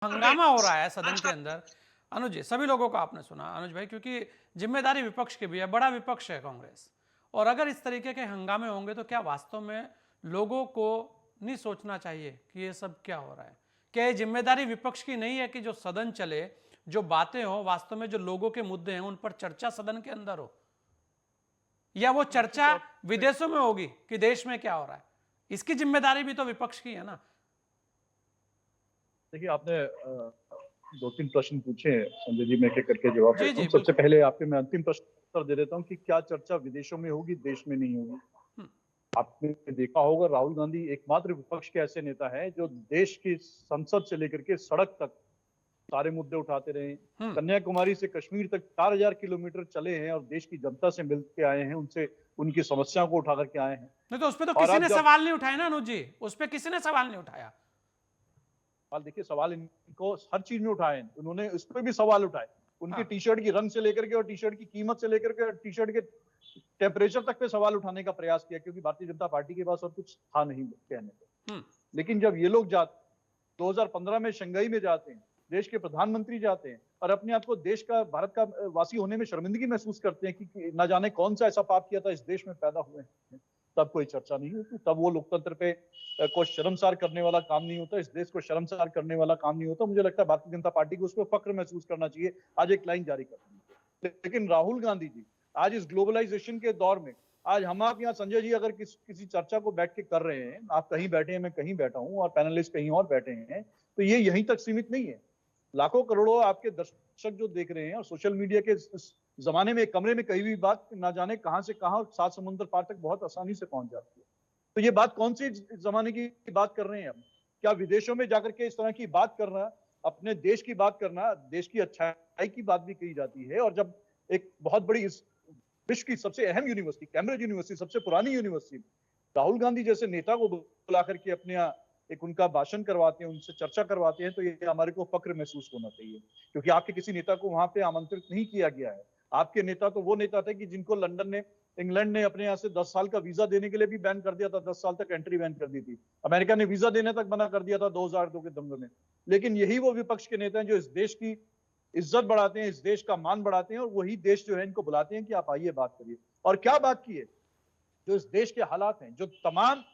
हंगामा हो रहा है सदन के अंदर। अनुज जी, सभी लोगों को आपने सुना अनुज भाई, क्योंकि जिम्मेदारी विपक्ष की भी है, बड़ा विपक्ष है कांग्रेस। और अगर इस तरीके के हंगामे होंगे तो क्या वास्तव में लोगों को नहीं सोचना चाहिए कि ये सब क्या हो रहा है? क्या ये जिम्मेदारी विपक्ष की नहीं है कि जो सदन चले, जो बातें हो, वास्तव में जो लोगों के मुद्दे हैं उन पर चर्चा सदन के अंदर हो, या वो निश्चित चर्चा तौर पे विदेशों में होगी कि देश में क्या हो रहा है? इसकी जिम्मेदारी भी तो विपक्ष की है ना। देखिए, आपने 2-3 प्रश्न पूछे हैं संजय जी, मैं एक-एक करके जवाब जी देता जी हूँ। सबसे बिल्कुल। पहले आपके मैं अंतिम प्रश्न का उत्तर दे देता हूँ कि क्या चर्चा विदेशों में होगी, देश में नहीं होगी? हम्म। आपने देखा होगा, राहुल गांधी एकमात्र विपक्ष के ऐसे नेता हैं जो देश की संसद से लेकर के सड़क तक सारे मुद्दे उठाते रहे। हम्म। कन्याकुमारी से कश्मीर तक 4000 किलोमीटर चले हैं और देश की जनता से मिल के आए हैं, उनसे उनकी समस्याओं को उठा करके आए हैं। नहीं तो उस पर तो और किसी आज ने जब सवाल नहीं उठाया ना अनुज जी, उस पर किसी ने सवाल नहीं उठाया। सवाल देखिए, सवाल इनको हर चीज में उठाए, उन्होंने इस पर भी सवाल उठाए। उनकी हाँ। टी शर्ट की रंग से लेकर के और टी शर्ट की कीमत से लेकर के टी शर्ट के टेम्परेचर तक पे सवाल उठाने का प्रयास किया, क्योंकि भारतीय जनता पार्टी के पास और कुछ था नहीं कहने को। हम्म। लेकिन जब ये लोग जाते 2015 में शंघाई में जाते हैं, देश के प्रधानमंत्री जाते हैं और अपने आप को देश का, भारत का वासी होने में शर्मिंदगी महसूस करते हैं कि न जाने कौन सा ऐसा पाप किया था, इस देश में पैदा हुए हैं, तब कोई चर्चा नहीं होती। तब वो लोकतंत्र पे को शर्मसार करने वाला काम नहीं होता, इस देश को शर्मसार करने वाला काम नहीं होता। मुझे लगता है भारतीय जनता पार्टी को उस पर फक्र महसूस करना चाहिए, आज एक लाइन जारी करनी चाहिए। लेकिन राहुल गांधी जी आज इस ग्लोबलाइजेशन के दौर में, आज हम आप यहाँ संजय जी अगर किसी चर्चा को बैठ के कर रहे हैं, आप कहीं बैठे हैं, मैं कहीं बैठा हूं और पैनलिस्ट कहीं और बैठे हैं, तो ये यहीं तक सीमित नहीं है। लाखों करोड़ों आपके दर्शक जो देख रहे हैं और सोशल मीडिया के इस जमाने में एक कमरे में कहीं भी बात ना जाने कहां से कहां, 7 समुद्र पार तक बहुत आसानी से पहुंच जाती है। तो ये बात कौन सी जमाने की बात कर रहे हैं हम? क्या विदेशों में जाकर के इस तरह की बात करना, अपने देश की बात करना, देश की अच्छाई की बात भी कही जाती है? और जब एक बहुत बड़ी इस विश्व की सबसे अहम यूनिवर्सिटी, कैम्ब्रिज यूनिवर्सिटी, सबसे पुरानी यूनिवर्सिटी, राहुल गांधी जैसे नेता को बुला करके अपने यहाँ एक उनका भाषण करवाते हैं, उनसे चर्चा करवाते हैं, तो ये हमारे को फक्र महसूस होना चाहिए, क्योंकि आपके किसी नेता को वहां पे आमंत्रित नहीं किया गया है। आपके नेता तो वो नेता थे कि जिनको लंदन ने, इंग्लैंड ने अपने यहाँ से 10 साल का वीजा देने के लिए भी बैन कर दिया था, 10 साल तक एंट्री बैन कर दी थी। अमेरिका ने वीजा देने तक मना कर दिया था 2002 के दंगे में। लेकिन यही वो विपक्ष के नेता हैं जो इस देश की इज्जत बढ़ाते हैं, इस देश का मान बढ़ाते हैं, और वही देश जो है इनको बुलाते हैं कि आप आइए बात करिए। और क्या बात की है? जो इस देश के हालात हैं, जो तमाम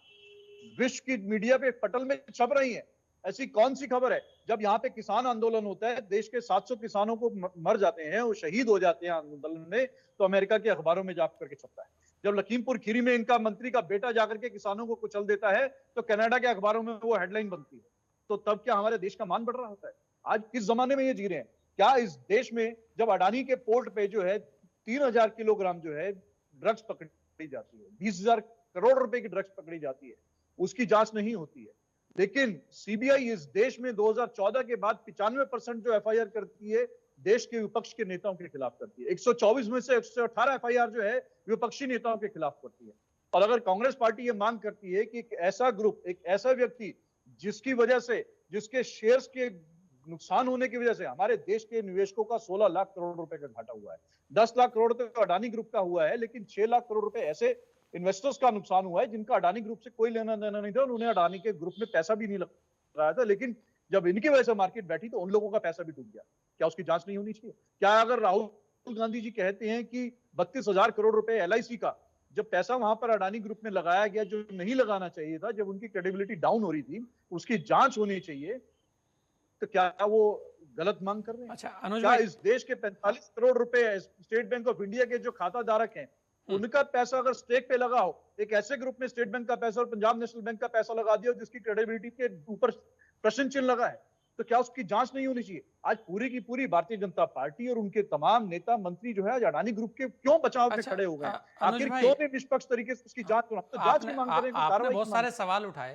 विश्व की मीडिया पे पटल में छप रही है, ऐसी कौन सी खबर है? जब यहाँ पे किसान आंदोलन होता है, देश के 700 किसानों को मर जाते हैं, वो शहीद हो जाते हैं आंदोलन में, तो अमेरिका के अखबारों में जाकर के छपता है। जब लखीमपुर खीरी में इनका मंत्री का बेटा जाकर के किसानों को कुचल देता है, तो कनाडा के अखबारों में वो हेडलाइन बनती है। तो तब क्या हमारे देश का मान बढ़ रहा होता है? आज किस जमाने में ये जी रहे हैं? क्या इस देश में जब अडानी के पोर्ट पे जो है 3000 किलोग्राम जो है ड्रग्स पकड़ी जाती है, 20,000 करोड़ रुपए की ड्रग्स पकड़ी जाती है, उसकी जांच नहीं होती है। लेकिन सीबीआई इस देश में 2014 के बाद 95% जो एफआईआर करती है, देश के विपक्ष के नेताओं के खिलाफ करती है। 124 में से 118 एफआईआर जो है विपक्षी नेताओं के खिलाफ करती है। और अगर कांग्रेस पार्टी ये मांग करती है कि एक ऐसा ग्रुप, एक ऐसा व्यक्ति जिसकी वजह से, जिसके शेयर्स के नुकसान होने की वजह से हमारे देश के निवेशकों का 16 लाख करोड़ रुपए का घाटा हुआ है, 10 लाख करोड़ तो अडानी ग्रुप का हुआ है, लेकिन 6 लाख करोड़ रुपए ऐसे इन्वेस्टर्स का नुकसान हुआ है जिनका अडानी ग्रुप से कोई लेना देना नहीं था, उन्हें अडानी के ग्रुप में पैसा भी नहीं लग रहा था, लेकिन जब इनकी वजह से मार्केट बैठी तो उन लोगों का पैसा भी डूब गया। क्या उसकी जांच नहीं होनी चाहिए? क्या अगर राहुल गांधी जी कहते हैं कि 32,000 करोड़ रुपए एलआईसी का जब पैसा वहां पर अडानी ग्रुप में लगाया गया जो नहीं लगाना चाहिए था, जब उनकी क्रेडिबिलिटी डाउन हो रही थी, उसकी जांच होनी चाहिए, तो क्या वो गलत मांग कर रहे हैं? अच्छा अनुज क्या भाई। इस देश के 45 करोड़ रुपए स्टेट बैंक ऑफ इंडिया के जो खाता धारक हैं, हम्म। उनका पैसा अगर स्टेक पे लगा हो, एक ऐसे ग्रुप में स्टेट बैंक का पैसा और पंजाब नेशनल बैंक का पैसा लगा दिया जिसकी क्रेडिबिलिटी के ऊपर प्रश्न चिन्ह लगा है, तो क्या उसकी जांच नहीं होनी चाहिए? आज पूरी की पूरी भारतीय जनता पार्टी और उनके तमाम नेता मंत्री जो है आज अडानी ग्रुप के क्यों बचाव में अच्छा खड़े हो गए हैं? अनुज आखिर भाई, क्यों नहीं निष्पक्ष तरीके से उसकी जांच, तो जांच की मांग करें, कोई आपने कार्रवाई बहुत की मांग सारे सवाल उठाए।